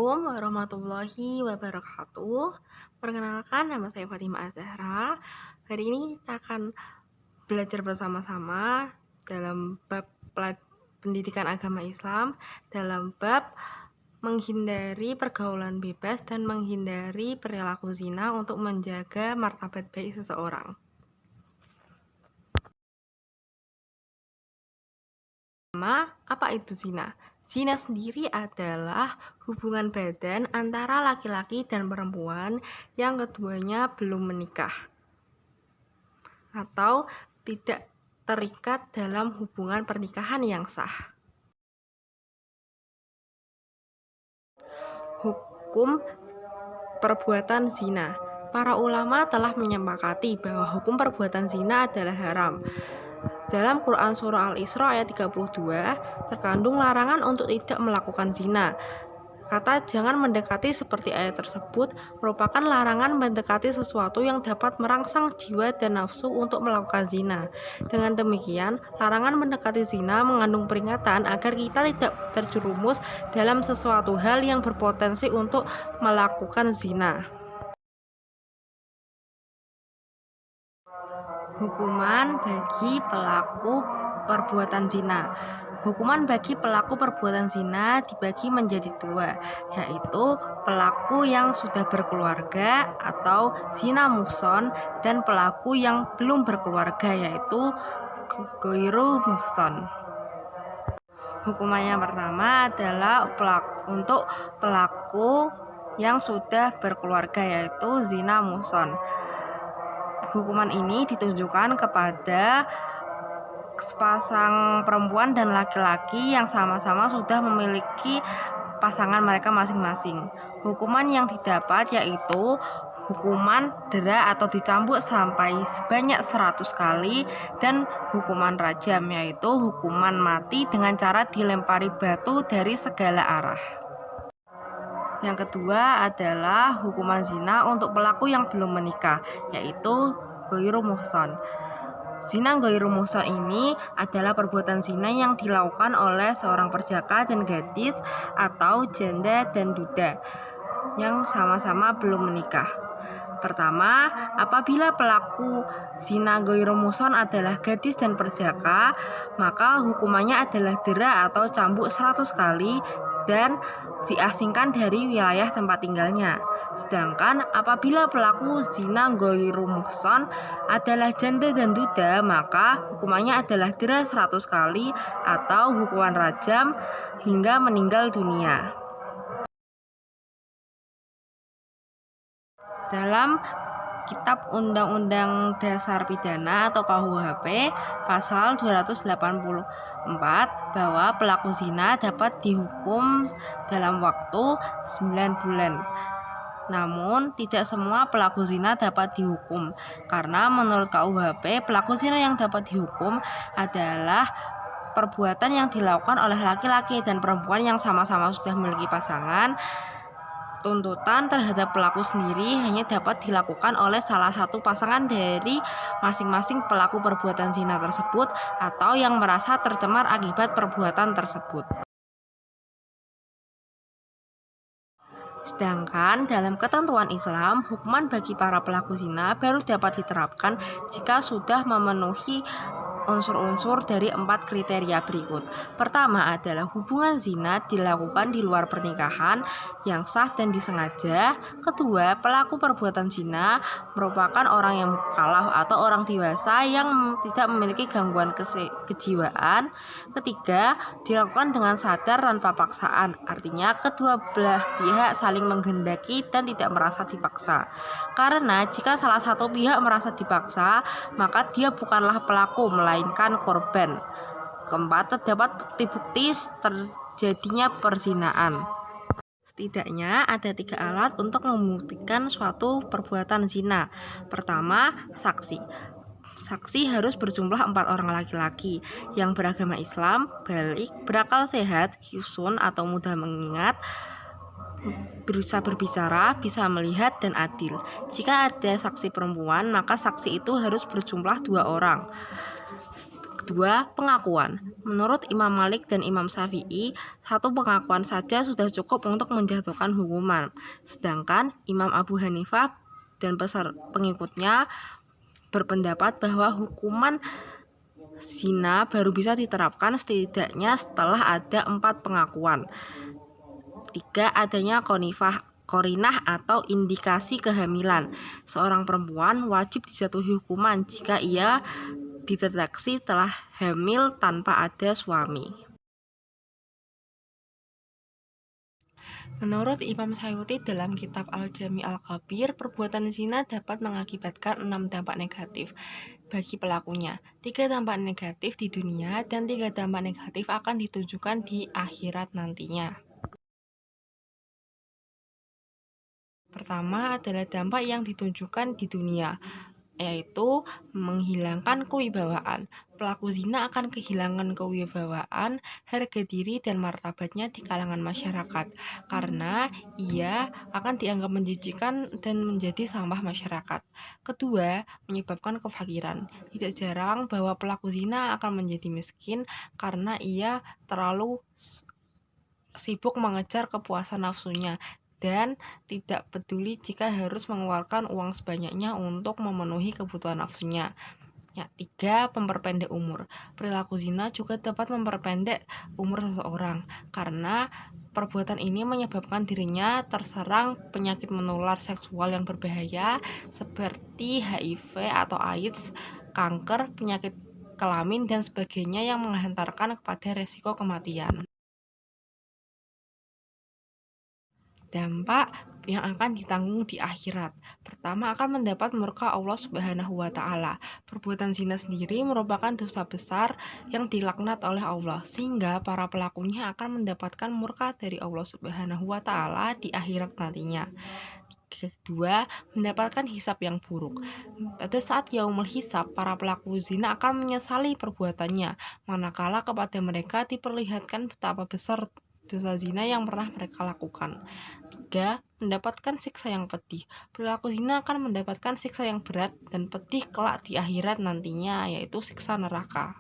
Assalamualaikum warahmatullahi wabarakatuh. Perkenalkan, nama saya Fatimah Az-Zahra. Hari ini kita akan belajar bersama-sama dalam bab pendidikan agama Islam, dalam bab menghindari pergaulan bebas dan menghindari perilaku zina untuk menjaga martabat baik seseorang. Pertama, apa itu zina? Zina sendiri adalah hubungan badan antara laki-laki dan perempuan yang keduanya belum menikah atau tidak terikat dalam hubungan pernikahan yang sah. Hukum perbuatan zina. Para ulama telah menyepakati bahwa hukum perbuatan zina adalah haram. Dalam Quran Surah Al-Isra ayat 32, terkandung larangan untuk tidak melakukan zina. Kata jangan mendekati seperti ayat tersebut merupakan larangan mendekati sesuatu yang dapat merangsang jiwa dan nafsu untuk melakukan zina. Dengan demikian, larangan mendekati zina mengandung peringatan agar kita tidak terjerumus dalam sesuatu hal yang berpotensi untuk melakukan zina. Hukuman bagi pelaku perbuatan zina. Hukuman bagi pelaku perbuatan zina dibagi menjadi dua, yaitu pelaku yang sudah berkeluarga atau zina muhson dan pelaku yang belum berkeluarga, yaitu ghairu muhson. Hukuman yang pertama adalah untuk pelaku yang sudah berkeluarga, yaitu zina muhson. Hukuman ini ditujukan kepada sepasang perempuan dan laki-laki yang sama-sama sudah memiliki pasangan mereka masing-masing. Hukuman yang didapat yaitu hukuman dera atau dicambuk sampai sebanyak 100 kali dan hukuman rajam, yaitu hukuman mati dengan cara dilempari batu dari segala arah. Yang kedua adalah hukuman zina untuk pelaku yang belum menikah, yaitu ghairu muhson. Zina ghairu muhson ini adalah perbuatan zina yang dilakukan oleh seorang perjaka dan gadis atau janda dan duda yang sama-sama belum menikah. Pertama, apabila pelaku zina ghairu muhson adalah gadis dan perjaka, maka hukumannya adalah dera atau cambuk 100 kali dan diasingkan dari wilayah tempat tinggalnya. Sedangkan apabila pelaku zina ghairu muhson adalah janda dan duda, maka hukumannya adalah dera 100 kali atau hukuman rajam hingga meninggal dunia. Dalam Kitab Undang-Undang Dasar Pidana atau KUHP pasal 284 bahwa pelaku zina dapat dihukum dalam waktu 9 bulan. Namun tidak semua pelaku zina dapat dihukum karena menurut KUHP pelaku zina yang dapat dihukum adalah perbuatan yang dilakukan oleh laki-laki dan perempuan yang sama-sama sudah memiliki pasangan. Tuntutan terhadap pelaku sendiri hanya dapat dilakukan oleh salah satu pasangan dari masing-masing pelaku perbuatan zina tersebut atau yang merasa tercemar akibat perbuatan tersebut. Sedangkan dalam ketentuan Islam, hukuman bagi para pelaku zina baru dapat diterapkan jika sudah memenuhi unsur-unsur dari 4 kriteria berikut. Pertama adalah hubungan zina dilakukan di luar pernikahan yang sah dan disengaja. Kedua, pelaku perbuatan zina merupakan orang yang mukallaf atau orang dewasa yang tidak memiliki gangguan kejiwaan. Ketiga, dilakukan dengan sadar tanpa paksaan, artinya kedua belah pihak saling menghendaki dan tidak merasa dipaksa. Karena jika salah satu pihak merasa dipaksa, maka dia bukanlah pelaku melainkan korban. Keempat, terdapat bukti-bukti terjadinya perzinaan. Setidaknya ada 3 alat untuk membuktikan suatu perbuatan zina. Pertama, saksi. Saksi harus berjumlah 4 orang laki-laki yang beragama Islam, balik, berakal sehat, yusun atau mudah mengingat, bisa berbicara, bisa melihat, dan adil. Jika ada saksi perempuan, maka saksi itu harus berjumlah 2 orang. Kedua, pengakuan. Menurut Imam Malik dan Imam Syafi'i, satu pengakuan saja sudah cukup untuk menjatuhkan hukuman. Sedangkan Imam Abu Hanifah dan pengikutnya berpendapat bahwa hukuman zina baru bisa diterapkan setidaknya setelah ada 4 pengakuan. 3. Adanya korinah atau indikasi kehamilan. Seorang perempuan wajib dijatuhi hukuman jika ia dideteksi telah hamil tanpa ada suami. Menurut Imam Suyuti dalam kitab Al-Jami Al-Kabir, perbuatan zina dapat mengakibatkan 6 dampak negatif bagi pelakunya. 3 dampak negatif di dunia dan 3 dampak negatif akan ditunjukkan di akhirat nantinya. Pertama adalah dampak yang ditunjukkan di dunia, yaitu menghilangkan kewibawaan. Pelaku zina akan kehilangan kewibawaan, harga diri, dan martabatnya di kalangan masyarakat, karena ia akan dianggap menjijikan dan menjadi sampah masyarakat. Kedua, menyebabkan kefakiran. Tidak jarang bahwa pelaku zina akan menjadi miskin karena ia terlalu sibuk mengejar kepuasan nafsunya dan tidak peduli jika harus mengeluarkan uang sebanyaknya untuk memenuhi kebutuhan nafsunya. 3. Memperpendek umur. Perilaku zina juga dapat memperpendek umur seseorang karena perbuatan ini menyebabkan dirinya terserang penyakit menular seksual yang berbahaya seperti HIV atau AIDS, kanker, penyakit kelamin, dan sebagainya yang menghantarkan kepada resiko kematian. Dampak yang akan ditanggung di akhirat. Pertama, akan mendapat murka Allah Subhanahu wa Ta'ala. Perbuatan zina sendiri merupakan dosa besar yang dilaknat oleh Allah, sehingga para pelakunya akan mendapatkan murka dari Allah Subhanahu wa Ta'ala di akhirat nantinya. Kedua, mendapatkan hisab yang buruk. Pada saat yaumul hisab, para pelaku zina akan menyesali perbuatannya, manakala kepada mereka diperlihatkan betapa besar dosa zina yang pernah mereka lakukan. 3. Mendapatkan siksa yang pedih. Perilaku zina akan mendapatkan siksa yang berat dan pedih kelak di akhirat nantinya, yaitu siksa neraka.